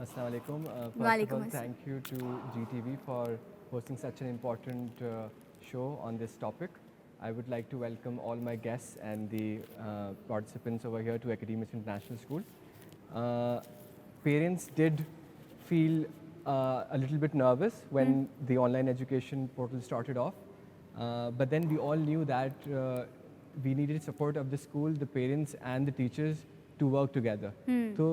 Assalamu alaikum. First of all, thank you to GTV for hosting such an important show on this topic. I would like to welcome all my guests and the participants over here to Academis International School. Parents did feel a little bit nervous when the online education portal started off, but then we all knew that we needed support of the school, the parents and the teachers to work together. So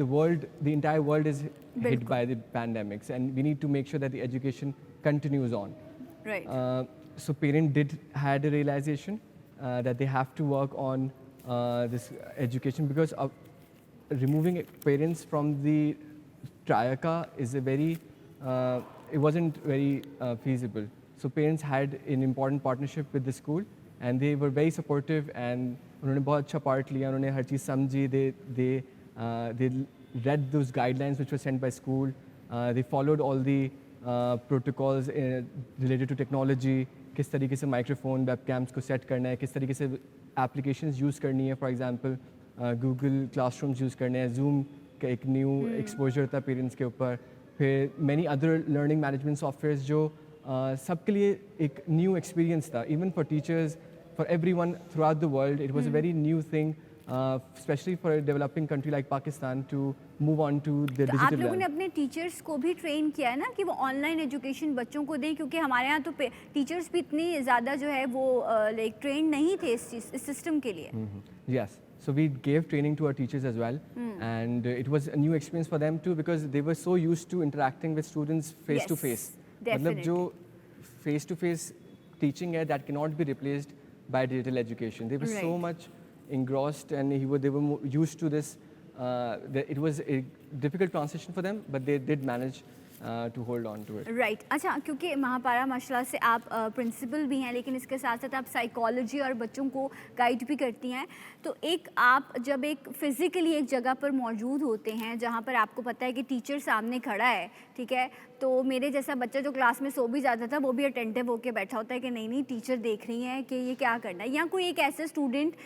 the entire world is hit by the pandemics and we need to make sure that the education continues on. Right. So parents had a realization that they have to work on this education, because removing parents from the triaca is a very it wasn't very feasible. So parents had an important partnership with the school, and they were very supportive, and انہوں نے بہت اچھا part لیا, انہوں نے ہر چیز سمجھی. they read those guidelines which were sent by school. They followed all the protocols related to technology, کس طریقے سے مائکرو فون ویب کیمس کو سیٹ کرنا ہے, کس طریقے سے اپلیکیشنز یوز کرنی ہے. For example Google class rooms use کرنے ہیں, زوم کا ایک نیو ایکسپوجر تھا پیرنٹس کے اوپر. پھر many other learning management softwares جو سب کے لیے ایک نیو ایکسپیرینس تھا, even for teachers, for everyone throughout the world. It was a very new thing, especially for a developing country like Pakistan to move on to the digital. آپ لوگوں نے اپنے ٹیچرس کو بھی train کیا ہے نا کہ وہ آن لائن ایجوکیشن بچوں کو دیں, کیونکہ ہمارے یہاں تو ٹیچرس بھی اتنے زیادہ جو ہے وہ لائک ٹرینڈ نہیں تھے اس سسٹم کے لیے. Yes. So we gave training to our teachers as well, and it was a new experience for them too, because they were so used to interacting with students face to face. Definitely. matlab jo face to face teaching hai, that cannot be replaced by digital education. They were so Right. much engrossed, and they were used to this. It was a difficult transition for them, but they did manage to hold on to it. Right. اچھا, کیونکہ مہاپارا ماشاء اللہ سے آپ principal بھی ہیں, لیکن اس کے ساتھ ساتھ آپ سائیکالوجی اور بچوں کو گائیڈ بھی کرتی ہیں. تو ایک آپ جب ایک فزیکلی ایک جگہ پر موجود ہوتے ہیں جہاں پر آپ کو پتہ ہے کہ ٹیچر سامنے کھڑا ہے, ٹھیک ہے, تو میرے جیسا بچہ جو کلاس میں سو بھی جاتا تھا وہ بھی اٹینٹیو ہو کے بیٹھا ہوتا ہے کہ نہیں ٹیچر دیکھ رہی ہیں کہ یہ کیا کرنا ہے. یا کوئی ایک ایسا اسٹوڈنٹ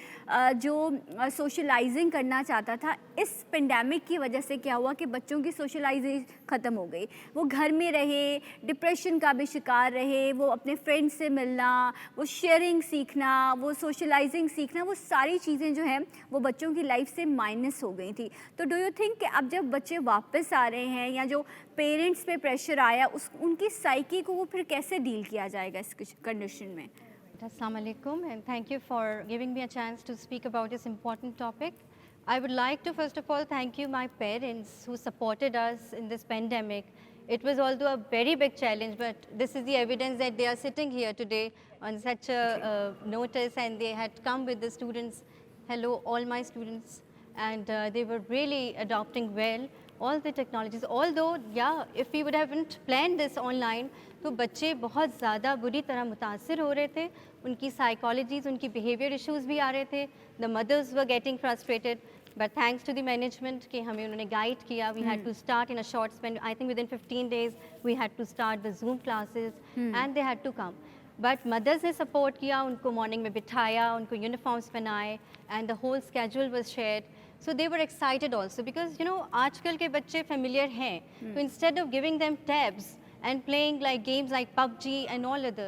جو سوشلائزنگ کرنا چاہتا تھا, اس پینڈیمک کی وجہ سے کیا ہوا کہ بچوں کی سوشلائزیشن ختم ہو گئی, وہ گھر میں رہے, ڈپریشن کا بھی شکار رہے, وہ اپنے فرینڈ سے ملنا, وہ شیئرنگ سیکھنا, وہ سوشلائزنگ سیکھنا, وہ ساری چیزیں جو ہیں وہ بچوں کی لائف سے مائنس ہو گئی تھی. تو ڈو یو تھنک کہ اب جب بچے واپس آ رہے ہیں یا جو پیرنٹس پہ پریشر آیا ان کی سائیکی کو وہ پھر کیسے ڈیل کیا جائے گا اس کنڈیشن میں؟ Assalamu alaikum, and thank you for giving me a chance to speak about this important topic. I would like to first of all thank you my parents who supported us in this pandemic. It was although a very big challenge, but this is the evidence that they are sitting here today on such a notice, and they had come with the students. Hello all my students, and they were really adopting well all the technologies. Although if we would haven't planned this online, تو بچے بہت زیادہ بری طرح متاثر ہو رہے تھے, ان کی سائیکالوجیز, ان کی بیہیویئر ایشوز بھی آ رہے تھے. The mothers were getting frustrated, but thanks to the management کہ ہمیں انہوں نے گائڈ کیا. We had to start in a short span, I think within 15 days we had to start the Zoom classes, and they had to come. But mothers نے support کیا, ان کو morning میں بٹھایا, ان کو یونیفارمس پہنائے, and the whole schedule was shared. So they were excited also because آج کل کے بچے فیملیئر ہیں, تو instead of giving them tabs and playing like games like PUBG and all other,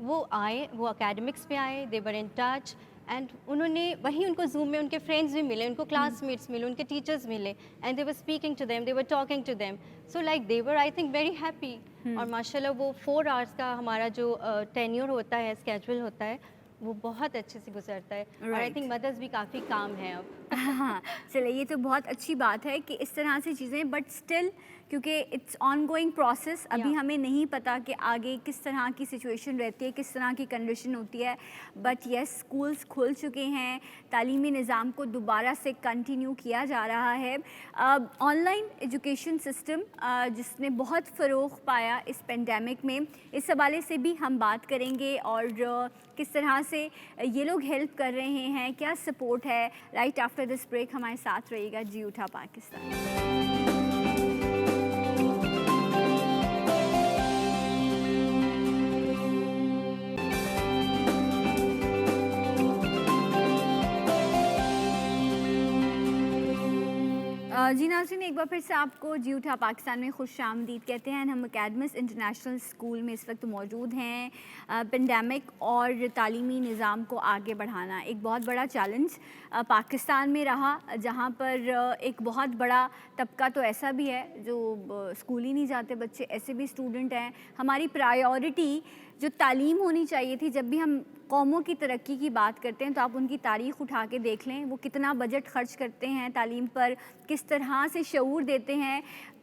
وہ آئے, وہ academics پہ آئے, they were in touch, and انہوں نے وہیں ان کو زوم میں ان کے فرینڈس بھی ملے, ان کو کلاس میٹس ملے, ان کے ٹیچرز ملے, and they were speaking to them, they were talking to them. So like they were I think very happy. اور ماشاء اللہ وہ 4 hours کا ہمارا جو ٹینیور ہوتا ہے, اسکیجول ہوتا ہے, وہ بہت اچھے سے گزرتا ہے. اور آئی تھنک مدرس بھی کافی کام ہیں اب. ہاں چلے, یہ تو بہت اچھی بات ہے کہ اس طرح سے چیزیں, بٹ اسٹل کیونکہ اٹس آن گوئنگ پروسیس, ابھی ہمیں نہیں پتہ کہ آگے کس طرح کی سچویشن رہتی ہے, کس طرح کی کنڈیشن ہوتی ہے. بٹ یس, اسکولس کھل چکے ہیں, تعلیمی نظام کو دوبارہ سے کنٹینیو کیا جا رہا ہے. آن لائن ایجوکیشن سسٹم جس نے بہت فروغ پایا اس پینڈیمک میں, اس حوالے سے بھی ہم بات کریں گے, اور کس طرح سے یہ لوگ ہیلپ کر رہے ہیں, کیا سپورٹ ہے. رائٹ آفٹر دس بریک ہمارے ساتھ رہے گا جی اٹھا پاکستان. جی ناظرین, ایک بار پھر سے آپ کو جی اٹھا پاکستان میں خوش آمدید کہتے ہیں. ہم اکیڈمس انٹرنیشنل اسکول میں اس وقت موجود ہیں. پینڈیمک اور تعلیمی نظام کو آگے بڑھانا ایک بہت بڑا چیلنج پاکستان میں رہا, جہاں پر ایک بہت بڑا طبقہ تو ایسا بھی ہے جو اسکول ہی نہیں جاتے بچے, ایسے بھی اسٹوڈنٹ ہیں. ہماری پرائیورٹی جو تعلیم ہونی چاہیے تھی, جب بھی ہم قوموں کی ترقی کی بات کرتے ہیں تو آپ ان کی تاریخ اٹھا کے دیکھ لیں, وہ کتنا بجٹ خرچ کرتے ہیں تعلیم پر, کس طرح سے شعور دیتے ہیں.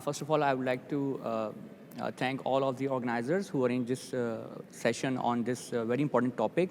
First of all, I would like to thank all of the organizers who arranged this session on this very important topic.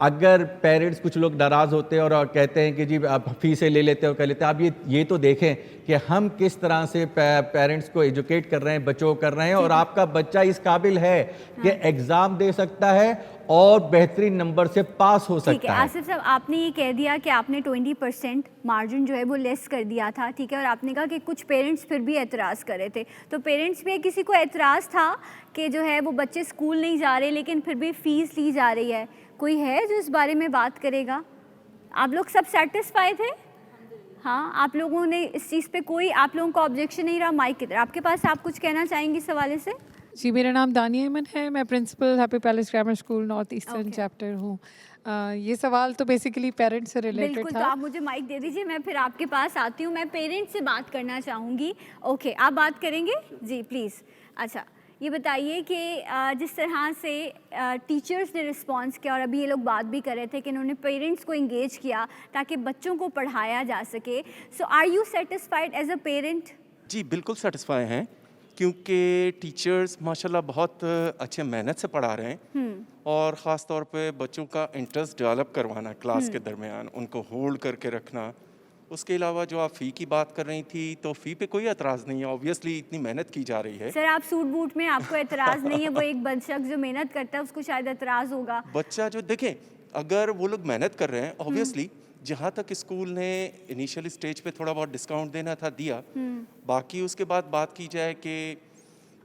اگر پیرنٹس کچھ لوگ ناراض ہوتے ہیں اور کہتے ہیں کہ جی آپ فیسیں لے لیتے ہو کر لیتے ہیں, آپ یہ تو دیکھیں کہ ہم کس طرح سے پیرنٹس کو ایجوکیٹ کر رہے ہیں, بچوں کو کر رہے ہیں, اور آپ کا بچہ اس قابل ہے کہ ایگزام دے سکتا ہے اور بہترین نمبر سے پاس ہو ٹھیک ہے. سکتا ہے. آصف صاحب, آپ نے یہ کہہ دیا کہ آپ نے 20% مارجن جو ہے وہ لیس کر دیا تھا, ٹھیک ہے, اور آپ نے کہا کہ کچھ پیرنٹس پھر بھی اعتراض کر رہے تھے, تو پیرنٹس میں کسی کو اعتراض تھا کہ جو ہے وہ بچے اسکول نہیں جا رہے لیکن پھر بھی فیس لی جا رہی ہے, کوئی ہے جو اس بارے میں بات کرے گا؟ آپ لوگ سب سیٹسفائی تھے؟ ہاں, آپ لوگوں نے اس چیز پہ کوئی آپ لوگوں کو آبجیکشن نہیں رہا؟ مائک ادھر, آپ کے پاس, آپ کچھ کہنا چاہیں گے اس حوالے سے؟ جی, میرا نام دانیہ ایمن ہے, میں principal Happy Palace Grammar School north eastern chapter ہوں. یہ سوال تو بیسیکلی پیرنٹس سے ریلیٹڈ بالکل, تو تھا. آپ مجھے مائک دے دیجیے, میں پھر آپ کے پاس آتی ہوں. میں پیرنٹس سے بات کرنا چاہوں گی. اوکے, آپ بات کریں گے؟ جی پلیز. اچھا, یہ بتائیے کہ جس طرح سے ٹیچرز نے رسپانس کیا, اور ابھی یہ لوگ بات بھی کر رہے تھے کہ انہوں نے پیرنٹس کو انگیج کیا تاکہ بچوں کو پڑھایا جا سکے, so are you satisfied as a parent? جی بالکل سیٹسفائی ہیں, کیونکہ ٹیچرز ماشاءاللہ بہت اچھے محنت سے پڑھا رہے ہیں, اور خاص طور پہ بچوں کا انٹرسٹ ڈیولپ کروانا کلاس کے درمیان, ان کو ہولڈ کر کے رکھنا. اس کے علاوہ جو آپ فی کی بات کر رہی تھی, تو فی پہ کوئی اعتراض نہیں ہے, آبویسلی اتنی محنت کی جا رہی ہے. سر, آپ سوٹ بوٹ میں, آپ کو اعتراض نہیں ہے؟ وہ ایک شخص جو محنت کرتا ہے اس کو شاید اعتراض ہوگا. بچہ جو دیکھیں, اگر وہ لوگ محنت کر رہے ہیں, آبویسلی جہاں تک اسکول نے انیشیل اسٹیج پہ تھوڑا بہت ڈسکاؤنٹ دینا تھا دیا, باقی اس کے بعد بات کی جائے کہ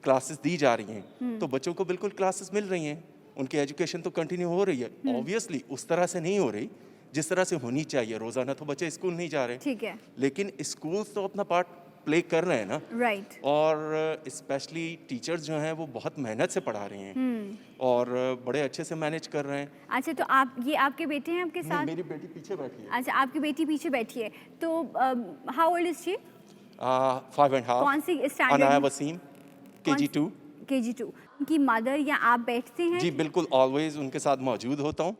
کلاسز دی جا رہی ہیں تو بچوں کو بالکل کلاسز مل رہی ہیں, ان کی ایجوکیشن تو کنٹینیو ہو رہی ہے. آبویسلی اس طرح سے نہیں ہو رہی جس طرح سے ہونی چاہیے, روزانہ تو بچے اسکول نہیں جا رہے, ٹھیک ہے, لیکن اسکولز تو اپنا پارٹ پلے کر رہے ہیں نا, رائٹ, اور اسپیشلی ٹیچرز جو ہیں وہ بہت محنت سے پڑھا رہے ہیں اور بڑے اچھے سے مینیج کر رہے ہیں. اچھا, تو آپ, یہ آپ کے بیٹے ہیں آپ کے ساتھ؟ میری بیٹی پیچھے بیٹھی ہے. اچھا, آپ کی بیٹی پیچھے بیٹھی ہے, تو ہاؤ اولڈ از شی؟ 5.5. کون سی Anaya standard? Wasim, KG2. KG2. ان کی مدر یا آپ بیٹھتے ہیں؟ جی بالکل, آلویز ان کے ساتھ موجود ہوتا ہوں.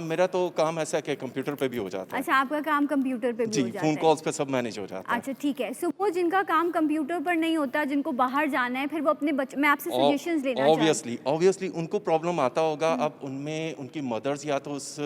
میرا تو کام ایسا کہ کمپیوٹر پہ بھی ہو جاتا ہے. اچھا, آپ کا کام کمپیوٹر پہ بھی جی, ہو جاتا ہے؟ فون کالز پہ سب مینیج ہو جاتا ہے. اچھا ٹھیک ہے. سو وہ جن کا کام کمپیوٹر پر نہیں ہوتا, جن کو باہر جانا ہے, پھر وہ اپنے بچے, میں آپ سے سجیشنز لینا چاہتی ہوں. آبویسلی ان کو پرابلم آتا ہوگا. اب ان میں ان کی مدرز یا تو اس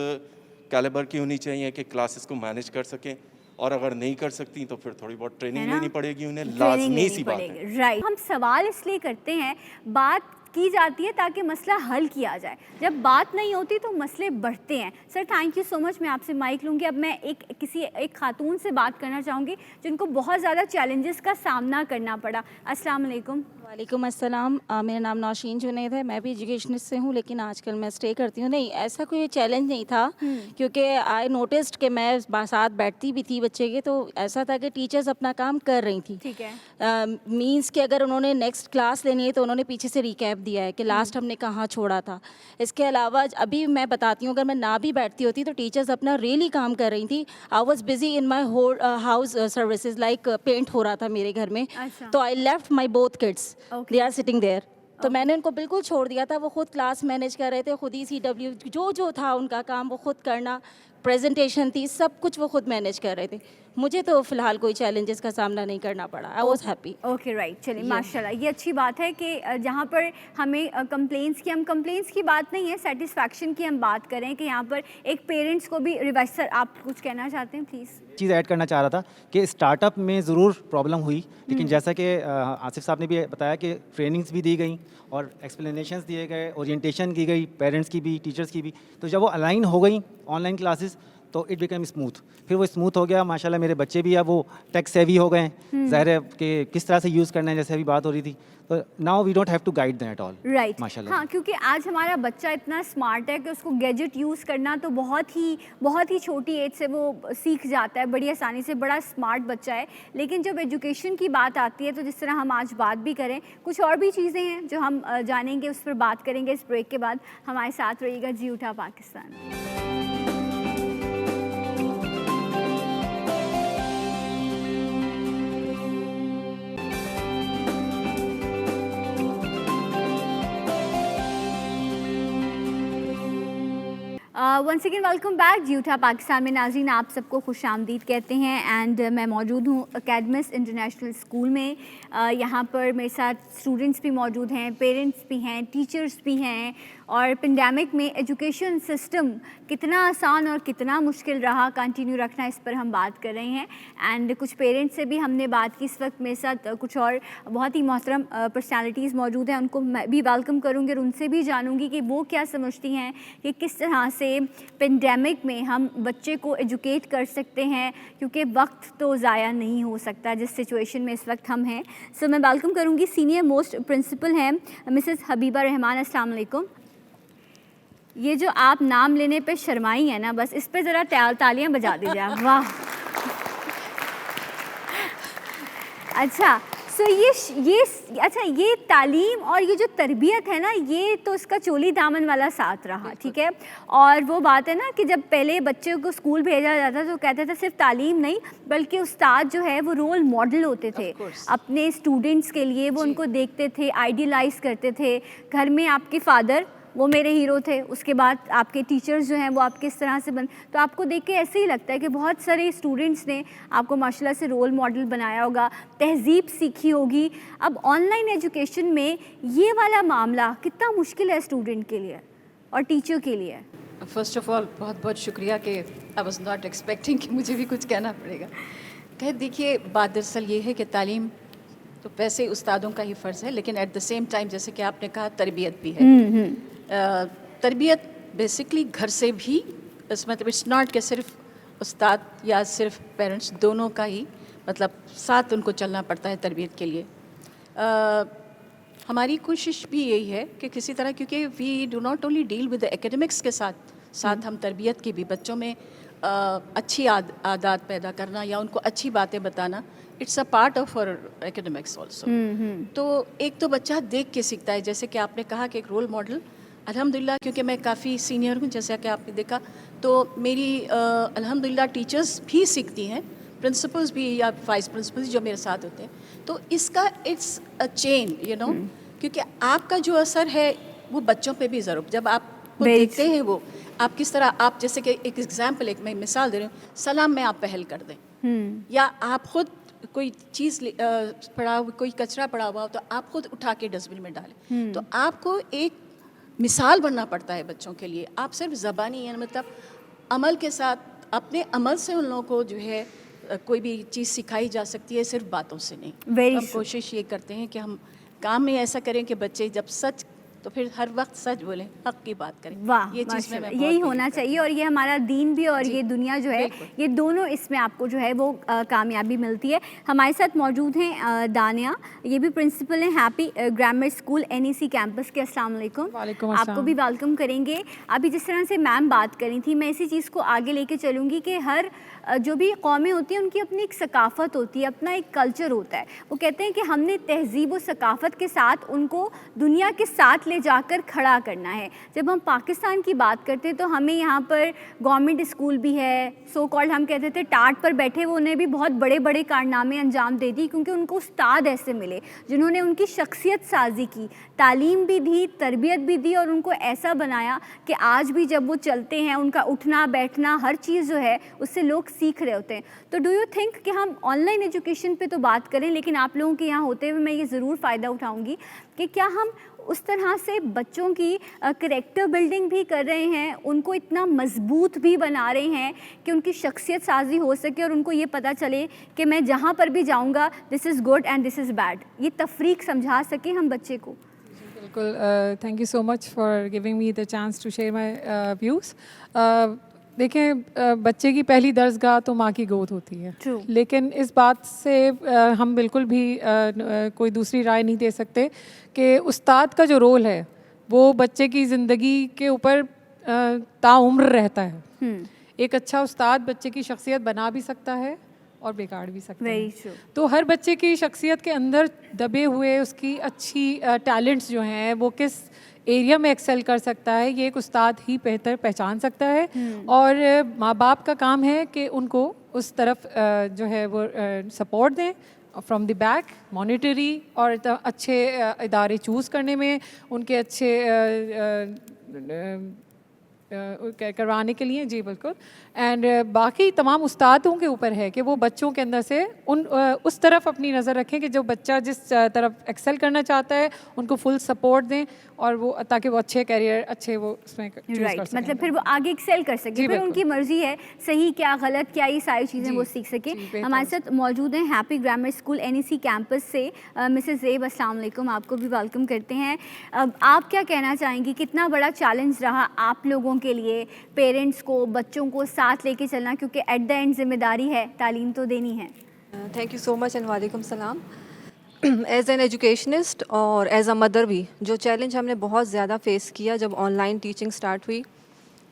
کیلیبر کی ہونی چاہیے کہ کلاسز کو مینیج کر سکیں, اور اگر نہیں کر سکتی تو پھر تھوڑی بہت ٹریننگ لینی پڑے گی انہیں, لازمی سی بات ہے. رائٹ, ہم سوال اس لیے کرتے ہیں, بات کی جاتی ہے تاکہ مسئلہ حل کیا جائے, جب بات نہیں ہوتی تو مسئلے بڑھتے ہیں. سر تھینک یو سو مچ, میں آپ سے مائک لوں گی. اب میں ایک خاتون سے بات کرنا چاہوں گی جن کو بہت زیادہ چیلنجز کا سامنا کرنا پڑا. السلام علیکم. وعلیکم السلام, میرا نام نوشین جنید ہے, میں بھی ایجوکیشنسٹ سے ہوں لیکن آج کل میں اسٹے کرتی ہوں. نہیں, ایسا کوئی چیلنج نہیں تھا, کیونکہ آئی نوٹسڈ کہ میں ساتھ بیٹھتی بھی تھی بچے کے, تو ایسا تھا کہ ٹیچرز اپنا کام کر رہی تھیں. ٹھیک ہے, مینس کہ اگر انہوں نے نیکسٹ کلاس لینی ہے تو انہوں نے پیچھے سے ریکیپ دیا ہے کہ لاسٹ ہم نے کہاں چھوڑا تھا. اس کے علاوہ ابھی میں بتاتی ہوں, اگر میں نہ بھی بیٹھتی ہوتی تو ٹیچرز اپنا ریئلی کام کر رہی تھیں. I was busy in my house services, like paint ہو رہا تھا میرے گھر میں, تو I left my both kids, they are sitting there. تو میں نے ان کو بالکل چھوڑ دیا تھا, وہ خود کلاس مینیج کر رہے تھے, خود ہی CW جو تھا ان کا کام وہ خود کرنا, پریزنٹیشن تھی, سب کچھ وہ خود مینیج کر رہے تھے. مجھے تو فی الحال کوئی چیلنجز کا سامنا نہیں کرنا پڑا. I was happy. Okay right, چلیے ماشاء اللہ, یہ اچھی بات ہے کہ جہاں پر ہمیں کمپلینس کی بات نہیں ہے, سیٹسفیکشن کی ہم بات کریں کہ یہاں پر ایک پیرنٹس کو بھی ریوائز. سر آپ کچھ کہنا چاہتے ہیں پلیز؟ چیز ایڈ کرنا چاہ رہا تھا کہ اسٹارٹ اپ میں ضرور پرابلم ہوئی, لیکن جیسا کہ آصف صاحب نے بھی بتایا کہ ٹریننگز بھی دی گئیں اور ایکسپلینیشنز دیے گئے, اورینٹیشن کی گئی پیرنٹس کی بھی ٹیچرس کی بھی, تو جب وہ الائن ہو گئیں آن لائن کلاسز تو اٹ بیکم اسموتھ. پھر وہ اسموتھ ہو گیا ماشاء اللہ. میرے بچے بھی اب وہ ٹیک سیوی ہو گئے ہیں, ظاہر ہے کہ کس طرح سے یوز کرنا ہے, جیسے ابھی بات ہو رہی تھی, تو now we don't have to guide them at all. Right, ماشاء اللہ. ہاں, کیونکہ آج ہمارا بچہ اتنا اسمارٹ ہے کہ اس کو گیجٹ یوز کرنا تو بہت ہی چھوٹی ایج سے وہ سیکھ جاتا ہے بڑی آسانی سے, بڑا اسمارٹ بچہ ہے. لیکن جب ایجوکیشن کی بات آتی ہے تو جس طرح ہم آج بات بھی کریں, کچھ اور بھی چیزیں ہیں جو ہم جانیں گے, اس پر بات کریں گے اس بریک کے بعد. ہمارے ساتھ رہیے گا جی اٹھا Pakistan. Once again welcome back. جی اٹھا پاکستان میں ناظرین آپ سب کو خوش آمدید کہتے ہیں. اینڈ میں موجود ہوں اکیڈمس انٹرنیشنل اسکول میں. یہاں پر میرے ساتھ اسٹوڈنٹس بھی موجود ہیں, پیرنٹس بھی ہیں, ٹیچرس بھی ہیں, اور پینڈیمک میں ایجوکیشن سسٹم کتنا آسان اور کتنا مشکل رہا کنٹینیو رکھنا، اس پر ہم بات کر رہے ہیں. اینڈ کچھ پیرنٹس سے بھی ہم نے بات کی. اس وقت میرے ساتھ کچھ اور بہت ہی محترم پرسنالٹیز موجود ہیں، ان کو میں بھی ویلکم کروں گی اور ان سے بھی جانوں گی کہ وہ کیا سمجھتی ہیں کہ کس طرح سے پینڈیمک میں ہم بچے کو ایجوکیٹ کر سکتے ہیں، کیونکہ وقت تو ضائع نہیں ہو سکتا جس سچویشن میں اس وقت ہم ہیں. سو میں ویلکم کروں گی سینئر موسٹ پرنسپل ہیں مسز حبیبہ رحمان. السلام علیکم. یہ جو آپ نام لینے پہ شرمائی ہیں نا، بس اس پہ ذرا تالیاں بجا دیجیے آپ. واہ. اچھا سو یہ تعلیم اور یہ جو تربیت ہے نا، یہ تو اس کا چولی دامن والا ساتھ رہا. ٹھیک ہے. اور وہ بات ہے نا کہ جب پہلے بچے کو اسکول بھیجا جاتا تو کہتے تھے صرف تعلیم نہیں بلکہ استاد جو ہے وہ رول ماڈل ہوتے تھے اپنے اسٹوڈنٹس کے لیے. وہ ان کو دیکھتے تھے، آئیڈیلائز کرتے تھے. گھر میں آپ کے فادر وہ میرے ہیرو تھے، اس کے بعد آپ کے ٹیچرز جو ہیں وہ آپ کس طرح سے تو آپ کو دیکھ کے ایسے ہی لگتا ہے کہ بہت سارے اسٹوڈنٹس نے آپ کو ماشاء اللہ سے رول ماڈل بنایا ہوگا، تہذیب سیکھی ہوگی. اب آن لائن ایجوکیشن میں یہ والا معاملہ کتنا مشکل ہے اسٹوڈنٹ کے لیے اور ٹیچر کے لیے؟ فرسٹ آف آل بہت بہت شکریہ کہ آئی واز ناٹ ایکسپیکٹنگ کہ مجھے بھی کچھ کہنا پڑے گا. کہ دیکھیے بات دراصل یہ ہے کہ تعلیم تو ویسے استادوں کا ہی فرض ہے، لیکن ایٹ دا سیم ٹائم جیسے کہ آپ نے کہا تربیت بھی ہے. تربیت بیسکلی گھر سے بھی، اس مطلب اٹس ناٹ کہ صرف استاد یا صرف پیرنٹس، دونوں کا ہی مطلب ساتھ ان کو چلنا پڑتا ہے تربیت کے لیے. ہماری کوشش بھی یہی ہے کہ کسی طرح، کیونکہ we do not only deal with academics کے ساتھ ہم تربیت کی بھی، بچوں میں اچھی عادات پیدا کرنا یا ان کو اچھی باتیں بتانا، اٹس اے پارٹ آف اور ایکیڈمکس آلسو. تو ایک تو بچہ دیکھ کے سیکھتا ہے، جیسے کہ آپ نے کہا کہ ایک رول ماڈل. الحمدللہ کیونکہ میں کافی سینئر ہوں، جیسا کہ آپ نے دیکھا، تو میری الحمدللہ ٹیچرز بھی سیکھتی ہیں، پرنسپلز بھی یا وائس پرنسپلز جو میرے ساتھ ہوتے ہیں. تو اس کا اٹس اے چین کیونکہ آپ کا جو اثر ہے وہ بچوں پہ بھی ضرور، جب آپ کو دیکھتے ہیں وہ آپ کس طرح، آپ جیسے کہ ایک ایگزامپل، ایک میں مثال دے رہی ہوں، سلام میں آپ پہل کر دیں، یا آپ خود کوئی چیز پڑا ہوا، کوئی کچرا پڑا ہوا ہو تو آپ خود اٹھا کے ڈسٹ بن میں ڈالیں. تو آپ کو ایک مثال بننا پڑتا ہے بچوں کے لیے. آپ صرف زبانی یعنی مطلب عمل کے ساتھ، اپنے عمل سے ان لوگوں کو جو ہے کوئی بھی چیز سکھائی جا سکتی ہے، صرف باتوں سے نہیں. ہم کوشش یہ کرتے ہیں کہ ہم کام میں ایسا کریں کہ بچے جب سچ، تو پھر ہر وقت سچ بولیں، حق کی بات کریں. واہ، یہ چیز میں یہی ہونا چاہیے. اور یہ ہمارا دین بھی اور یہ دنیا جو ہے، یہ دونوں اس میں آپ کو جو ہے وہ کامیابی ملتی ہے. ہمارے ساتھ موجود ہیں دانیہ، یہ بھی پرنسپل ہیں Happy Grammar School NEC campus کے. السلام علیکم. وعلیکم آپ کو بھی ویلکم کریں گے. ابھی جس طرح سے میم بات کر رہی تھی، میں اسی چیز کو آگے لے کے چلوں گی کہ ہر جو بھی قومیں ہوتی ہیں ان کی اپنی ایک ثقافت ہوتی ہے، اپنا ایک کلچر ہوتا ہے. وہ کہتے ہیں کہ ہم نے تہذیب و ثقافت کے ساتھ ان کو دنیا کے ساتھ لے جا کر کھڑا کرنا ہے. جب ہم پاکستان کی بات کرتے ہیں تو ہمیں یہاں پر گورنمنٹ اسکول بھی ہے، سو کالڈ ہم کہتے تھے ٹاٹ پر بیٹھے ہوئے، انہیں بھی بہت بڑے بڑے کارنامے انجام دے دی کیونکہ ان کو استاد ایسے ملے جنہوں نے ان کی شخصیت سازی کی، تعلیم بھی دی، تربیت بھی دی اور ان کو ایسا بنایا کہ آج بھی جب وہ چلتے ہیں ان کا اٹھنا بیٹھنا ہر چیز جو ہے اس سے لوگ سیکھ رہے ہوتے ہیں. تو ڈو یو تھنک کہ ہم آن لائن ایجوکیشن پہ تو بات کریں، لیکن آپ لوگوں کے یہاں ہوتے ہوئے میں یہ ضرور فائدہ اٹھاؤں گی کہ کیا ہم اس طرح سے بچوں کی کریکٹر بلڈنگ بھی کر رہے ہیں، ان کو اتنا مضبوط بھی بنا رہے ہیں کہ ان کی شخصیت سازی ہو سکے اور ان کو یہ پتہ چلے کہ میں جہاں پر بھی جاؤں گا this is good and this is bad, یہ تفریق سمجھا سکیں ہم بچے کو؟ بالکل. Thank you so much for giving me the chance to share my views. دیکھیں، بچے کی پہلی درسگاہ تو ماں کی گود ہوتی ہے، لیکن اس بات سے ہم بالکل بھی کوئی دوسری رائے نہیں دے سکتے کہ استاد کا جو رول ہے وہ بچے کی زندگی کے اوپر تاعمر رہتا ہے. ایک اچھا استاد بچے کی شخصیت بنا بھی سکتا ہے اور بگاڑ بھی سکتا ہے. تو ہر بچے کی شخصیت کے اندر دبے ہوئے اس کی اچھی ٹیلنٹس جو ہیں وہ کس ایریا میں ایکسل کر سکتا ہے، یہ ایک استاد ہی بہتر پہچان سکتا ہے. اور ماں باپ کا کام ہے کہ ان کو اس طرف جو ہے وہ سپورٹ دیں فرام دی بیک، مانیٹری اور اچھے ادارے چوز کرنے میں، ان کے اچھے کروانے کے لیے. جی بالکل. اینڈ باقی تمام استادوں کے اوپر ہے کہ وہ بچوں کے اندر سے اس طرف اپنی نظر رکھیں کہ جو بچہ جس طرف ایکسل کرنا چاہتا ہے ان کو فل سپورٹ دیں اور وہ تاکہ وہ اچھے کیریئر اچھے وہ اس میں چوز کر رائٹ، سکیں. مطلب پھر وہ آگے ایکسیل کر سکے، جی، پھر ان بالکل. کی مرضی ہے صحیح کیا غلط کیا، یہ ساری چیزیں جی، وہ سیکھ سکے. جی، بہتر. ہمارے ساتھ موجود ہیں Happy Grammar School NEC campus سے مسز زیب. السلام علیکم، آپ کو بھی ویلکم کرتے ہیں. آپ کیا کہنا چاہیں گی، کتنا بڑا چیلنج رہا آپ لوگوں کے لیے پیرنٹس کو بچوں کو ساتھ لے کے چلنا، کیونکہ ایٹ دا اینڈ ذمہ داری ہے، تعلیم تو دینی ہے. Thank you so much and وعلیکم السلام. ایز این ایجوکیشنسٹ اور ایز اے مدر بھی جو چیلنج ہم نے بہت زیادہ فیس کیا جب آن لائن ٹیچنگ سٹارٹ ہوئی،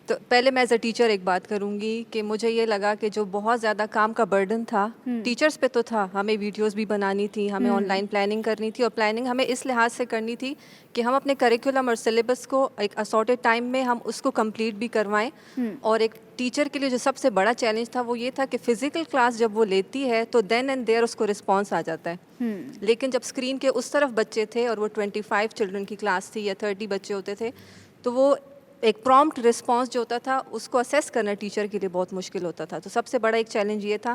تو پہلے میں ایز اے ٹیچر ایک بات کروں گی کہ مجھے یہ لگا کہ جو بہت زیادہ کام کا برڈن تھا ٹیچرز پہ تو تھا، ہمیں ویڈیوز بھی بنانی تھی، ہمیں آن لائن پلاننگ کرنی تھی، اور پلاننگ ہمیں اس لحاظ سے کرنی تھی کہ ہم اپنے کریکولم اور سلیبس کو ایک اسارٹیڈ ٹائم میں ہم اس کو کمپلیٹ بھی کروائیں. اور ایک ٹیچر کے لیے جو سب سے بڑا چیلنج تھا وہ یہ تھا کہ فزیکل کلاس جب وہ لیتی ہے تو دین اینڈ دیئر اس کو رسپانس آ جاتا ہے، لیکن جب اسکرین کے اس طرف بچے تھے اور وہ 25 چلڈرن کی کلاس تھی یا 30 بچے ہوتے تھے، تو وہ ایک پرومپٹ رسپانس جو ہوتا تھا اس کو اسیس کرنا ٹیچر کے لیے بہت مشکل ہوتا تھا. تو سب سے بڑا ایک چیلنج یہ تھا.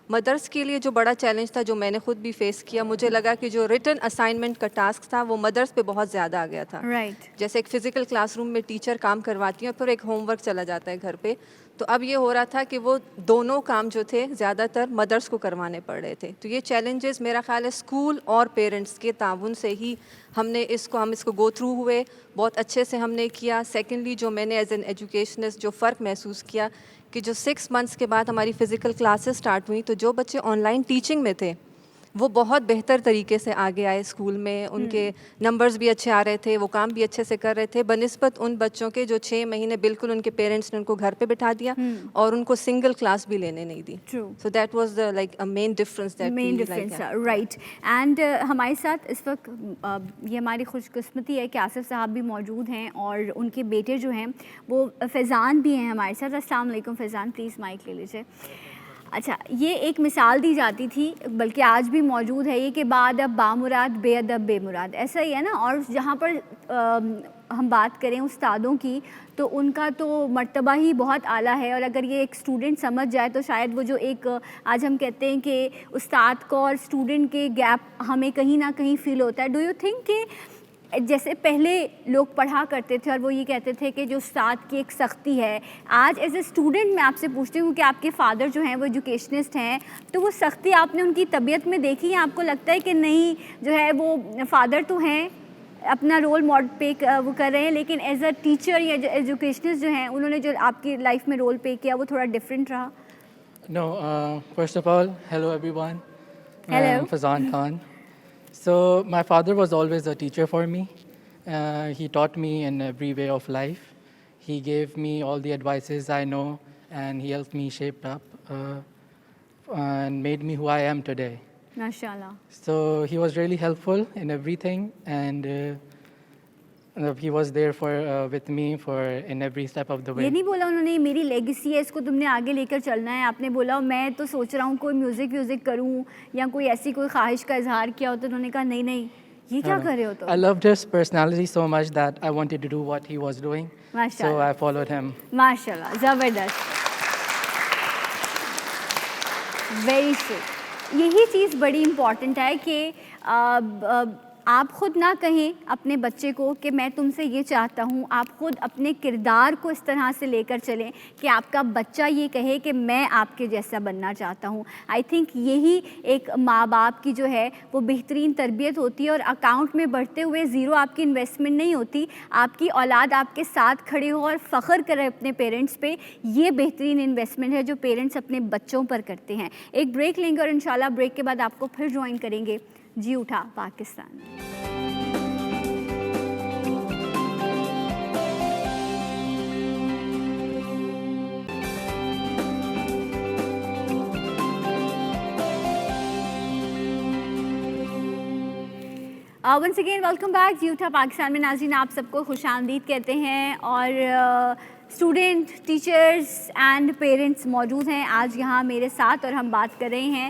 مدرس کے لیے جو بڑا چیلنج تھا جو میں نے خود بھی فیس کیا، مجھے لگا کہ جو ریٹن اسائنمنٹ کا ٹاسک تھا وہ مدرس پہ بہت زیادہ آ گیا تھا. جیسے ایک فزیکل کلاس روم میں ٹیچر کام کرواتی ہیں اور پھر ایک ہوم ورک چلا جاتا ہے گھر پہ، تو اب یہ ہو رہا تھا کہ وہ دونوں کام جو تھے زیادہ تر مدرس کو کروانے پڑ رہے تھے. تو یہ چیلنجز میرا خیال ہے اسکول اور پیرنٹس کے تعاون سے ہی ہم اس کو گو تھرو ہوئے، بہت اچھے سے ہم نے کیا. سیکنڈلی جو میں نے ایز این ایجوکیشنسٹ جو فرق محسوس کیا کہ جو 6 منتھس کے بعد ہماری فزیکل کلاسز سٹارٹ ہوئیں، تو جو بچے آن لائن ٹیچنگ میں تھے وہ بہت بہتر طریقے سے آگے آئے اسکول میں، ان کے نمبرز بھی اچھے آ رہے تھے، وہ کام بھی اچھے سے کر رہے تھے، بنسبت ان بچوں کے جو 6 مہینے بالکل ان کے پیرنٹس نے ان کو گھر پہ بٹھا دیا اور ان کو سنگل کلاس بھی لینے نہیں دی. So that was like a main difference. Right. And ہمارے ساتھ اس وقت یہ ہماری خوش قسمتی ہے کہ آصف صاحب بھی موجود ہیں اور ان کے بیٹے جو ہیں وہ فیضان بھی ہیں ہمارے ساتھ. السلام علیکم فیضان، پلیز مائک لے لیجیے. اچھا، یہ ایک مثال دی جاتی تھی، بلکہ آج بھی موجود ہے یہ کہ بادب بامراد بے ادب بے مراد، ایسا ہی ہے نا. اور جہاں پر ہم بات کریں استادوں کی تو ان کا تو مرتبہ ہی بہت اعلیٰ ہے، اور اگر یہ ایک اسٹوڈنٹ سمجھ جائے تو شاید وہ جو ایک آج ہم کہتے ہیں کہ استاد کو اور اسٹوڈنٹ کے گیپ ہمیں کہیں نہ کہیں فیل ہوتا ہے. ڈو یو تھنک کہ جیسے پہلے لوگ پڑھا کرتے تھے اور وہ یہ کہتے تھے کہ جو استاد کی ایک سختی ہے، آج ایز اے اسٹوڈنٹ میں آپ سے پوچھتی ہوں کہ آپ کے فادر جو ہیں وہ ایجوکیشنسٹ ہیں، تو وہ سختی آپ نے ان کی طبیعت میں دیکھی ہے؟ آپ کو لگتا ہے کہ نہیں جو ہے وہ فادر تو ہیں، اپنا رول ماڈل پے وہ کر رہے ہیں، لیکن ایز اے ٹیچر یا ایجوکیشنسٹ جو ہیں انہوں نے جو آپ کی لائف میں رول پے کیا وہ تھوڑا ڈفرینٹ رہا؟ No, first of all, hello everyone. Hello. I'm Fazan Khan. So my father was always a teacher for me. He taught me in every way of life. He gave me all the advices I know, and he helped me shape up and made me who I am today. MashaAllah. So he was really helpful in everything, and he was there with me in every step of the way. یہ نہیں بولا انہوں نے میری legacy ہے، اس کو تم نے آگے لے کر چلنا ہے؟ آپ نے بولا میں تو سوچ رہا ہوں کوئی میوزک کروں یا کوئی ایسی کوئی خواہش کا اظہار کیا ہو تو انہوں نے کہا نہیں نہیں یہ کیا کر رہے ہو؟ تو I loved his personality so much that I wanted to do what he was doing. So I followed him. ماشاءاللہ، زبردست، ویری سویٹ. یہی چیز بڑی امپورٹنٹ ہے کہ آپ خود نہ کہیں اپنے بچے کو کہ میں تم سے یہ چاہتا ہوں، آپ خود اپنے کردار کو اس طرح سے لے کر چلیں کہ آپ کا بچہ یہ کہے کہ میں آپ کے جیسا بننا چاہتا ہوں. آئی تھنک یہی ایک ماں باپ کی جو ہے وہ بہترین تربیت ہوتی ہے. اور اکاؤنٹ میں بڑھتے ہوئے زیرو آپ کی انویسٹمنٹ نہیں ہوتی، آپ کی اولاد آپ کے ساتھ کھڑے ہو اور فخر کرے اپنے پیرنٹس پہ، یہ بہترین انویسٹمنٹ ہے جو پیرنٹس اپنے بچوں پر کرتے ہیں. ایک بریک لیں گے اور انشاءاللہ بریک کے بعد آپ کو پھر جوائن کریں گے جی اٹھا Pakistan. Once again welcome back جی اٹھا پاکستان میں. ناظرین آپ سب کو خوش آمدید کہتے ہیں، اور اسٹوڈنٹ، ٹیچرز اینڈ پیرنٹس موجود ہیں آج یہاں میرے ساتھ، اور ہم بات کر رہے ہیں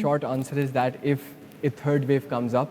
Short answer is that if a third wave comes up,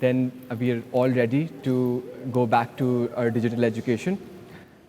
then we are all ready to go back to our digital education.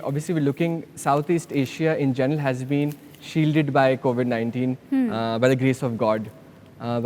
obviously we're looking, Southeast Asia in general has been shielded by COVID-19 by the grace of God.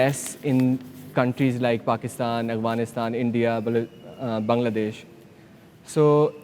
less in countries like Pakistan, Afghanistan, India, Bangladesh. So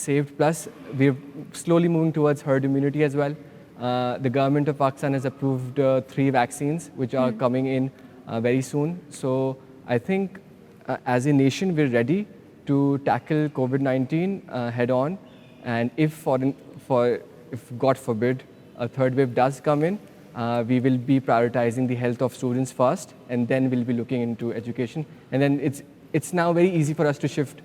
saved, plus we're slowly moving towards herd immunity as well. The government of Pakistan has approved 3 vaccines which are coming in very soon. So I think as a nation we're ready to tackle COVID-19 head on, and if God forbid a third wave does come in, we will be prioritizing the health of students first, and then we'll be looking into education. And then it's now very easy for us to shift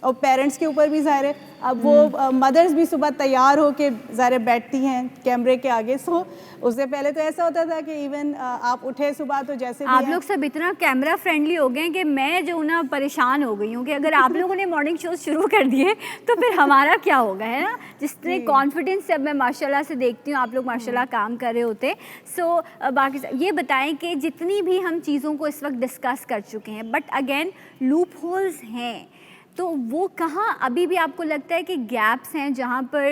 اور parents کے اوپر بھی ظاہر ہے اب وہ مدرس بھی صبح تیار ہو کے ظاہر بیٹھتی ہیں کیمرے کے آگے. سو اس سے پہلے تو ایسا ہوتا تھا کہ ایون آپ اٹھے صبح تو جیسے آپ لوگ سب اتنا کیمرہ فرینڈلی ہو گئے ہیں کہ میں جو نا پریشان ہو گئی ہوں کہ اگر آپ لوگوں نے مارننگ شوز شروع کر دیے تو پھر ہمارا کیا ہوگا, ہے نا. جس طرح کانفیڈنس سے اب میں ماشاء اللہ سے دیکھتی ہوں آپ لوگ ماشاء اللہ کام کر رہے ہوتے. سو باقی یہ بتائیں کہ جتنی بھی ہم چیزوں کو اس وقت ڈسکس کر چکے ہیں بٹ اگین لوپ ہولز ہیں, تو وہ کہاں ابھی بھی آپ کو لگتا ہے کہ گیپس ہیں جہاں پر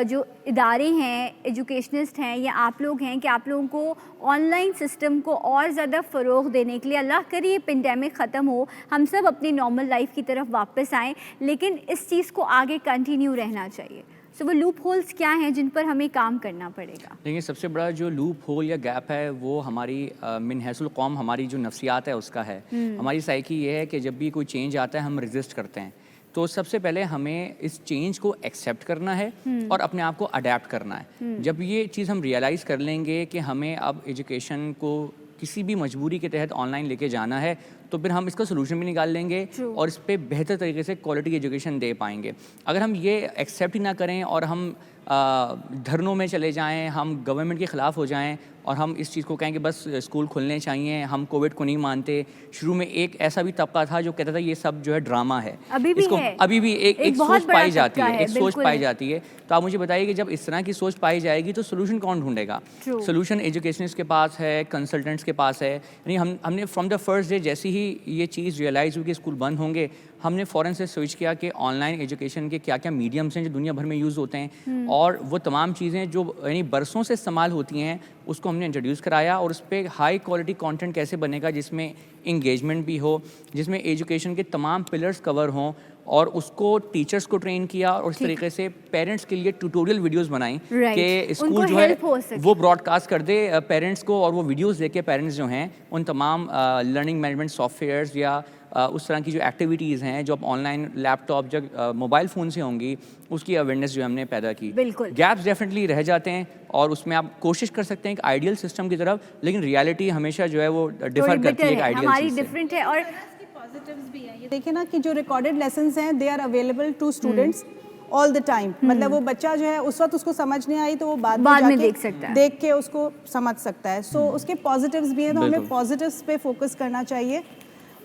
جو ادارے ہیں, ایجوکیشنسٹ ہیں یا آپ لوگ ہیں, کہ آپ لوگوں کو آن لائن سسٹم کو اور زیادہ فروغ دینے کے لیے, اللہ کرے یہ پینڈیمک ختم ہو, ہم سب اپنی نارمل لائف کی طرف واپس آئیں, لیکن اس چیز کو آگے کنٹینیو رہنا چاہیے. سو وہ لوپ ہولز کیا ہیں جن پر ہمیں کام کرنا پڑے گا؟ دیکھیں سب سے بڑا جو لوپ ہول یا گیپ ہے وہ ہماری من حیث القوم ہماری جو نفسیات ہے اس کا ہے. ہماری سائیکی یہ ہے کہ جب بھی کوئی چینج آتا ہے ہم ریزسٹ کرتے ہیں. تو سب سے پہلے ہمیں اس چینج کو ایکسیپٹ کرنا ہے اور اپنے آپ کو اڈیپٹ کرنا ہے. جب یہ چیز ہم ریئلائز کر لیں گے کہ ہمیں اب ایجوکیشن کو کسی بھی مجبوری کے تحت آن لائن لے کے جانا ہے تو پھر ہم اس کا سلوشن بھی نکال لیں گے اور اس پہ بہتر طریقے سے کوالٹی ایجوکیشن دے پائیں گے. اگر ہم یہ ایکسیپٹ ہی نہ کریں اور ہم دھرنوں میں چلے جائیں, ہم گورنمنٹ کے خلاف ہو جائیں اور ہم اس چیز کو کہیں کہ بس اسکول کھلنے چاہیے, ہم کووڈ کو نہیں مانتے. شروع میں ایک ایسا بھی طبقہ تھا جو کہتا تھا یہ سب جو ہے ڈرامہ ہے, ابھی بھی ایک سوچ پائی جاتی ہے, ایک سوچ پائی جاتی ہے. تو آپ مجھے بتائیے کہ جب اس طرح کی سوچ پائی جائے گی تو سولوشن کون ڈھونڈے گا؟ سولوشن ایجوکیشنسٹ کے پاس ہے, کنسلٹنٹس کے پاس ہے. یعنی ہم نے فرام دا فرسٹ ڈے جیسی ہی یہ چیز ریئلائز ہوئی کہ اسکول بند ہوں گے, ہم نے فوراً سے سوچ کیا کہ آن لائن ایجوکیشن کے کیا کیا میڈیمس ہیں جو دنیا بھر میں یوز ہوتے ہیں, اور وہ تمام چیزیں جو یعنی برسوں سے استعمال ہوتی ہیں اس کو ہم نے انٹروڈیوس کرایا, اور اس پہ ہائی کوالٹی کانٹینٹ کیسے بنے گا جس میں انگیجمنٹ بھی ہو, جس میں ایجوکیشن کے تمام پلرز کور ہوں, اور اس کو ٹیچرز کو ٹرین کیا اور اس طریقے سے پیرنٹس کے لیے ٹیوٹوریل ویڈیوز بنائیں کہ اسکول جو ہے وہ براڈ کاسٹ کر دے پیرنٹس کو, اور وہ ویڈیوز دے کے پیرنٹس جو ہیں ان تمام لرننگ مینجمنٹ سافٹ ویئرز یا اس طرح کی جو ایکٹیویٹیز ہیں جو اب آن لائن لیپ ٹاپ جب موبائل فون سے ہوں گی اس کی اویئرنیس جو ہم نے پیدا کی. گیپس ڈیفینیٹلی رہ جاتے ہیں اور اس میں آپ کوشش کر سکتے ہیں ایک آئیڈیل سسٹم کی طرف, لیکن ریالٹی ہمیشہ جو ہے وہ ڈیفر کرتی ہے ایک آئیڈیل چیز سے. اور یہ دیکھیں نا کہ جو ریکارڈڈ لیسنس ہیں they are available to students all the time. مطلب وہ بچہ جو ہے اس وقت اس کو سمجھ نہیں آئی تو وہ بعد میں دیکھ کے اس کو سمجھ سکتا ہے. سو اس کے پازیٹیوز بھی ہیں تو ہمیں پازیٹیوز پہ فوکس کرنا چاہیے.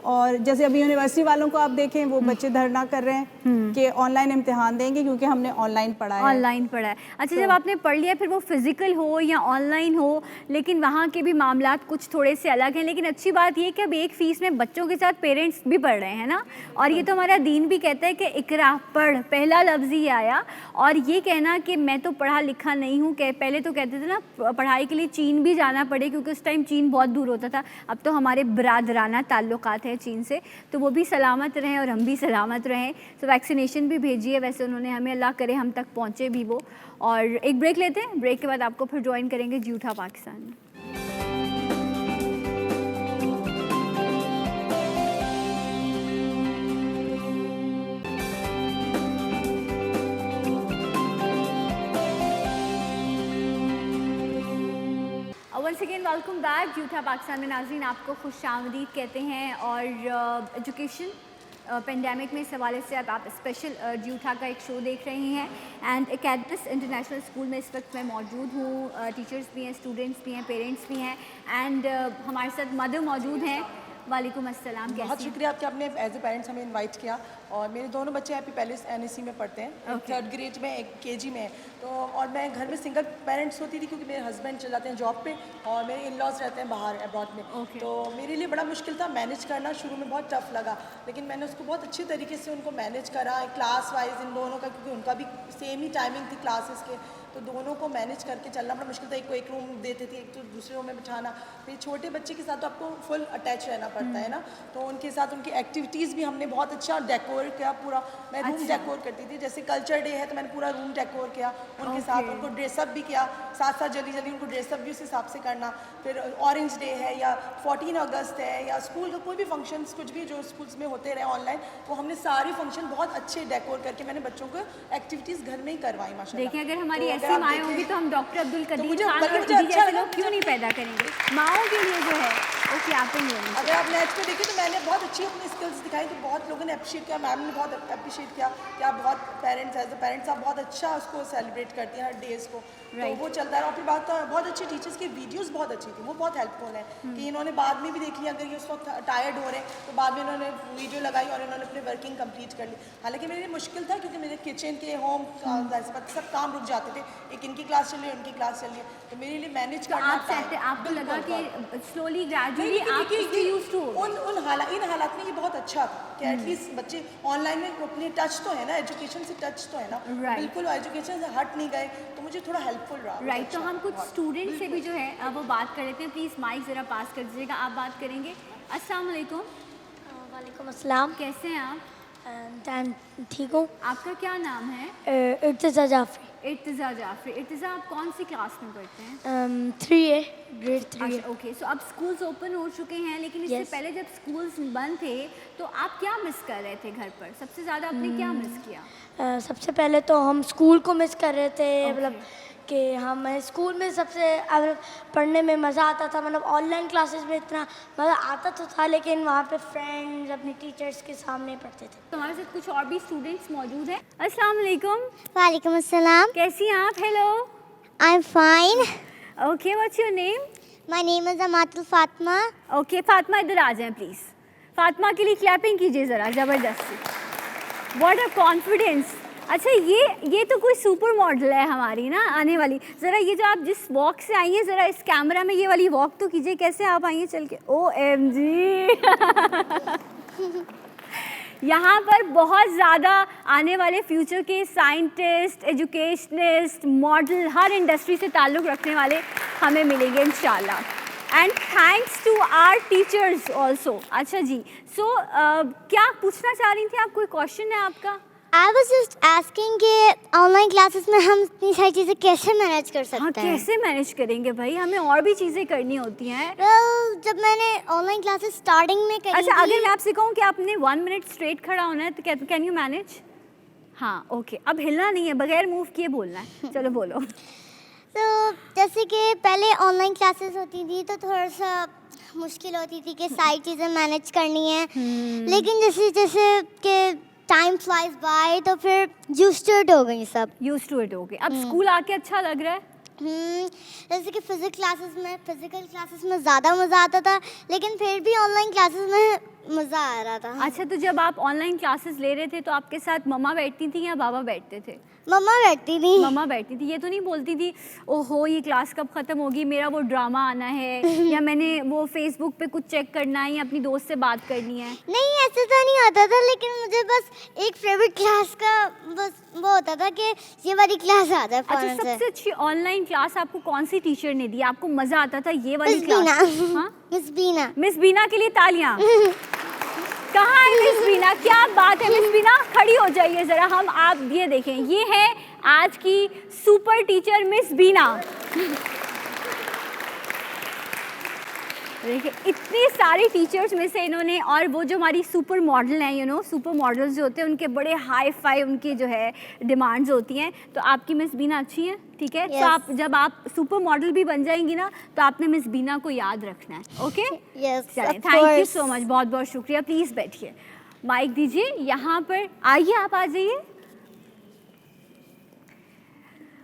اور جیسے ابھی یونیورسٹی والوں کو آپ دیکھیں وہ بچے دھرنا کر رہے ہیں کہ آن لائن امتحان دیں گے کیونکہ ہم نے آن لائن پڑھا ہے. اچھا جب آپ نے پڑھ لیا پھر وہ فزیکل ہو یا آن لائن ہو, لیکن وہاں کے بھی معاملات کچھ تھوڑے سے الگ ہیں. لیکن اچھی بات یہ کہ اب ایک فیس میں بچوں کے ساتھ پیرنٹس بھی پڑھ رہے ہیں نا, اور یہ تو ہمارا دین بھی کہتا ہے کہ اقرا پڑھ, پہلا لفظ ہی آیا. اور یہ کہنا کہ میں تو پڑھا لکھا نہیں ہوں, کہ پہلے تو کہتے تھے نا پڑھائی کے لیے چین بھی جانا پڑے کیونکہ اس ٹائم چین بہت دور ہوتا تھا, اب تو ہمارے برادرانہ تعلقات ہیں چین سے, تو وہ بھی سلامت رہیں اور ہم بھی سلامت رہیں. تو ویکسینیشن بھی بھیجی ہے ویسے انہوں نے ہمیں, اللہ کرے ہم تک پہنچے بھی وہ. اور ایک بریک لیتے ہیں, بریک کے بعد آپ کو پھر جوائن کریں گے جی اٹھا پاکستان میں. Once again welcome back. جھوٹا پاکستان میں ناظرین آپ کو خوش آمدید کہتے ہیں. اور ایجوکیشن پینڈیمک میں اس حوالے سے آپ اسپیشل جھوٹا کا ایک شو دیکھ رہے ہیں. اینڈ اکیڈمس انٹرنیشنل اسکول میں اس وقت میں موجود ہوں. ٹیچرس بھی ہیں, اسٹوڈنٹس بھی ہیں, پیرنٹس بھی ہیں, اینڈ ہمارے ساتھ مدر موجود ہیں. وعلیکم السلام. بہت شکریہ آپ کہ آپ نے ایز اے پیرنٹس ہمیں انوائٹ کیا. اور میرے دونوں بچے ہیپی پیلس NSC میں پڑھتے ہیں, 3rd گریڈ میں, ایک KG میں. تو اور میں گھر میں سنگل پیرنٹس ہوتی تھی کیونکہ میرے ہسبینڈ چل جاتے ہیں جاب پہ اور میرے ان لاز رہتے ہیں باہر ابراڈ میں. تو میرے لیے بڑا مشکل تھا مینیج کرنا, شروع میں بہت ٹف لگا, لیکن میں نے اس کو بہت اچھی طریقے سے ان کو مینیج کرا کلاس وائز ان دونوں کا, کیونکہ ان کا بھی سیم ہی ٹائمنگ تھی کلاسز کے, تو دونوں کو مینیج کر کے چلنا بڑا مشکل تھا. ایک کو ایک روم دیتے تھے, ایک تو دوسرے روم میں بٹھانا. پھر چھوٹے بچے کے ساتھ تو آپ کو فل اٹیچ رہنا پڑتا ہے نا, تو ان کے ساتھ ان کی ایکٹیویٹیز بھی ہم نے بہت اچھا ڈیکور کیا. پورا میں روم ڈیکور کرتی تھی, جیسے کلچر ڈے ہے تو میں نے پورا روم ڈیکور کیا ان کے ساتھ, ان کو ڈریس اپ بھی کیا ساتھ ساتھ, جلدی جلدی ان کو ڈریس اپ بھی اس حساب سے کرنا. پھر اورنج ڈے ہے یا 14 اگست ہے یا اسکول کا کوئی بھی فنکشنس کچھ بھی جو اسکولس میں ہوتے رہے آن لائن, وہ ہم نے ساری فنکشن بہت اچھے ڈیکور کر کے میں نے بچوں کو ایکٹیویٹیز گھر میں ہی کروائی. ماشاءاللہ دیکھیں اگر ہماری ایسی مائیں ہوں گی تو ہم ڈاکٹر عبدالقدیر خان اور دیدی جیسے لوگ کیوں نہیں پیدا کریں گے. ماؤں کے لیے جو ہے وہ کیا پہ نہیں. اگر آپ نیٹ پہ دیکھیں تو میں نے بہت اچھی اپنی اسکلس دکھائی, تو بہت لوگوں نے اپریشیٹ کیا. میم نے بہت اپریشیٹ کیا کہ آپ بہت پیرنٹس ایز اے پیرنٹس آپ بہت اچھا اس کو سیلیبریٹ کرتی ہیں ہر ڈیز کو, تو وہ چلتا ہے. اور پھر بات تو بہت اچھی ٹیچرس کی ویڈیوز بہت اچھی تھی, وہ بہت ہیلپ فل ہیں کہ انہوں نے بعد میں بھی دیکھ لیا, اگر یہ اس وقت ٹائرڈ ہو رہے ہیں تو بعد میں انہوں نے ویڈیو لگائی اور انہوں نے اپنے ورکنگ کمپلیٹ کر لی. حالانکہ میرے لیے مشکل تھا کیونکہ میرے کچن کے ہوم سب کام رک جاتے تھے, ایک ان کی کلاس چل رہی ہے ان کی کلاس چل رہی ہے, تو میرے لیے مینیج کرنا آپ کو لگا کہ سلولی گریجولی آپ یوز ٹو ان حالات میں یہ بہت اچھا تھا کہ ایٹ لیسٹ بچے آن لائن میں اپنے ٹچ تو ہے نا, ایجوکیشن سے ٹچ تو ہے نا, بالکل ایجوکیشن سے ہٹ نہیں گئے, تو مجھے تھوڑا ہیلپ فل رہا. رائٹ, تو ہم کچھ اسٹوڈنٹ سے بھی جو ہے وہ بات کر لیتے ہیں. پلیز مائک ذرا پاس کر دیجیے گا, آپ بات کریں گے. السلام علیکم. وعلیکم السلام. کیسے ہیں آپ؟ ٹھیک ہوں. آپ کا کیا نام ہے؟ ارتضیٰ جعفری. ارتضیٰ جعفری. ارتضیٰ آپ کون سی کلاس میں پڑھتے ہیں؟ 3A, grade 3. اوکے, سو اب اسکولس اوپن ہو چکے ہیں, لیکن اس سے پہلے جب اسکولس بند تھے تو آپ کیا مس کر رہے تھے گھر پر؟ سب سے زیادہ آپ نے کیا مس کیا؟ سب سے پہلے تو ہم اسکول کو مس کر رہے تھے, مطلب کہ ہم اسکول میں سب سے پڑھنے میں مزہ آتا تھا, مطلب آن لائن کلاسز میں اتنا مزہ آتا تو تھا, لیکن وہاں پہ فرینڈز اپنی ٹیچرس کے سامنے پڑھتے تھے. ہمارے ساتھ کچھ اور بھی اسٹوڈنٹس موجود ہیں. السلام علیکم. وعلیکم السلام. کیسی ہیں آپ؟ Hello. I am fine. Okay, what's your name? My name is Amat Alfatima. Okay Fatima, ادھر آ جائیں پلیز. فاطمہ کے لیے کلیپنگ کیجیے ذرا زبردستی. What a confidence. اچھا یہ تو کوئی سپر ماڈل ہے ہماری نا آنے والی. ذرا یہ جو آپ جس واک سے آئی ہیں, ذرا اس کیمرہ میں یہ والی واک تو کیجیے. کیسے آپ آئی ہیں چل کے؟ O M G. یہاں پر بہت زیادہ آنے والے فیوچر کے سائنٹسٹ, ایجوکیشنسٹ, ماڈل, ہر انڈسٹری سے تعلق رکھنے والے ہمیں ملیں گے انشاءاللہ. And thanks to our teachers also. اچھا جی, سو کیا پوچھنا چاہ رہی تھیں آپ؟ کوئی کویشچن ہے آپ کا؟ I was just asking کہ آن لائن کلاسز میں ہم اتنی ساری چیزیں کیسے مینیج کر سکتے ہیں؟ کیسے مینیج کریں گے بھائی, ہمیں اور بھی چیزیں کرنی ہوتی ہیں. جب میں نے آن لائن کلاسز اسٹارٹنگ میں کری. اچھا, اگر میں آپ سے کہوں کہ آپ نے 1 منٹ اسٹریٹ کھڑا ہونا ہے تو کین یو مینیج؟ ہاں اوکے, اب ہلنا نہیں ہے, بغیر موو کیے بولنا ہے. چلو بولو. تو جیسے کہ پہلے آن لائن کلاسز ہوتی تھی تو تھوڑا سا مشکل ہوتی تھی کہ ساری چیزیں مینیج کرنی ہے, لیکن جیسے جیسے کہ ٹائم فلائز بائی تو پھر یوزڈ ٹو اٹ ہو گئی, سب یوزڈ ٹو اٹ ہو گئی. اب اسکول آ کے اچھا لگ رہا ہے؟ جیسے کہ فزیکل کلاسز میں زیادہ مزہ آتا تھا, لیکن پھر بھی آن لائن کلاسز میں مزہ آ رہا تھا. اچھا, تو جب آپ آن لائن کلاسز لے رہے تھے تو آپ کے ساتھ مما بیٹھتی تھیں یا بابا بیٹھتے تھے؟ مما بیٹھتی تھی. مما بیٹھتی تھی. یہ تو نہیں بولتی تھی او ہو یہ کلاس کب ختم ہوگی, میرا وہ ڈرامہ آنا ہے یا میں نے وہ فیس بک پہ کچھ چیک کرنا ہے یا اپنی دوست سے بات کرنی ہے؟ نہیں, ایسا تو نہیں ہوتا تھا, لیکن مجھے بس ایک فیوریٹ کلاس کا بس وہ ہوتا تھا کہ یہ والی کلاس آ جائے. اچھا, سب سے اچھی آن لائن کلاس آپ کو کون سی ٹیچر نے دی؟ آپ کو مزہ آتا تھا یہ والی کلاس؟ مس بینا. مس بینا کے لیے تالیاں. کہاں ہے مس بینا؟ کیا بات ہے مس بینا, کھڑی ہو جائیے ذرا. ہم آپ یہ دیکھیں, یہ ہے آج کی سپر ٹیچر مس بینا. دیکھیں اتنی ساری ٹیچرز میں سے انہوں نے, اور وہ جو ہماری سپر ماڈل ہیں, سپر ماڈلز جو ہوتے ہیں ان کے بڑے ہائی فائی ان کی جو ہے ڈیمانڈز ہوتی ہیں. تو آپ کی مس بینا اچھی ہیں, ٹھیک ہے. تو آپ جب آپ سپر ماڈل بھی بن جائیں گی نا تو آپ نے مس بینا کو یاد رکھنا ہے. اوکے, چلیں, تھینک یو سو مچ, بہت بہت شکریہ. پلیز بیٹھیے, مائک دیجیے یہاں پر. آئیے, آپ آ جائیے.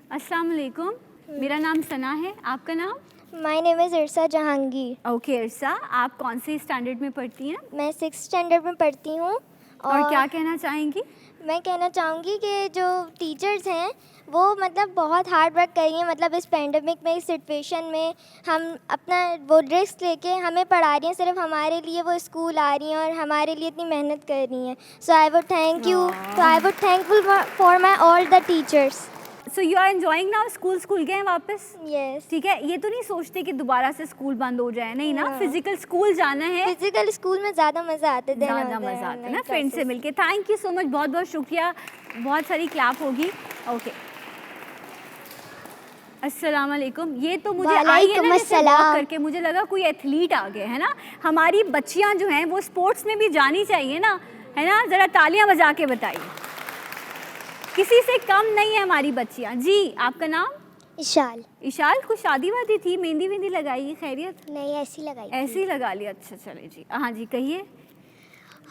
السلام علیکم, میرا نام ثنا ہے, آپ کا نام؟ مائی نیم از ارسا جہانگیر. اوکے ارسا, آپ کون سے اسٹینڈرڈ میں پڑھتی ہیں؟ میں 6th اسٹینڈرڈ میں پڑھتی ہوں. اور کیا کہنا چاہیں گی؟ میں کہنا چاہوں گی کہ جو ٹیچرز ہیں وہ مطلب بہت ہارڈ ورک کر رہی ہیں, مطلب اس پینڈیمک میں, اس سچویشن میں ہم اپنا وہ رسک لے کے ہمیں پڑھا رہی ہیں, صرف ہمارے لیے وہ اسکول آ رہی ہیں اور ہمارے لیے اتنی محنت کر رہی ہیں. So I would thank you, so I would thankful for my all the teachers. So you are enjoying now. School گئے واپس؟ یس. ٹھیک ہے, یہ تو نہیں سوچتے کہ دوبارہ سے اسکول بند ہو جائے, نہیں نا, فزیکل اسکول جانا ہے. فزیکل اسکول میں زیادہ مزہ آتا ہے, زیادہ مزہ آتا ہے نا فرینڈ سے مل کے. تھینک یو سو مچ, بہت بہت شکریہ. بہت ساری کلیپ ہوگی. اوکے, السلام علیکم. یہ تو مجھے آئی ہے نا جیسے واک کر کے مجھے لگا کوئی ایتھلیٹ آ گئے ہے نا. ہماری بچیاں جو ہیں وہ اسپورٹس میں بھی جانی چاہیے نا, ہے نا. ذرا تالیاں بجا کے بتائیے. کسی سے کم نہیں ہے ہماری بچیاں. جی, آپ کا نام؟ اشال. اشال, کچھ شادی وادی تھی, مہندی وہندی لگائی, خیریت؟ نہیں, ایسی لگائی. ایسے ہی لگا لیا. اچھا چلے جی. ہاں جی, کہیے.